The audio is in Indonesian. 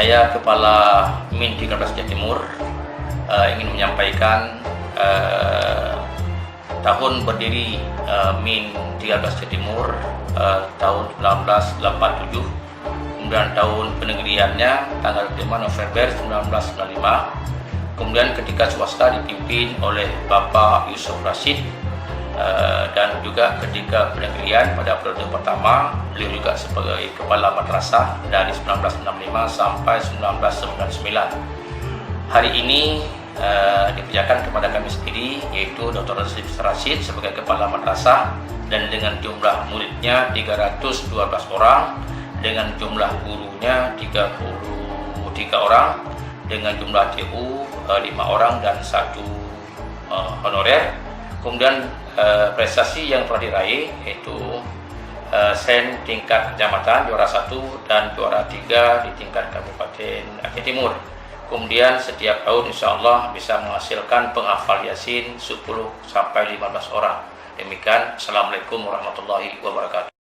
Saya Kepala Min 13 Jatimur ingin menyampaikan tahun berdiri Min 13 Jatimur tahun 1987, kemudian tahun penegriannya tanggal 5 November 1995, kemudian ketika swasta dipimpin oleh Bapak Yusuf Rashid, dan juga ketika penegrian pada periode pertama beliau juga sebagai kepala madrasah dari 1965 sampai 1999. Hari ini dikerjakan kepada kami sendiri, yaitu Dr. Rashid sebagai kepala madrasah dan dengan jumlah muridnya 312 orang, dengan jumlah gurunya 33 orang, dengan jumlah TU 5 orang dan 1 honorer. Kemudian prestasi yang telah diraih yaitu sen tingkat kecamatan juara 1 dan juara 3 di tingkat Kabupaten Aceh Timur. Kemudian setiap tahun insya Allah bisa menghasilkan penghafal Yasin 10 sampai 15 orang. Demikian, Assalamualaikum warahmatullahi wabarakatuh.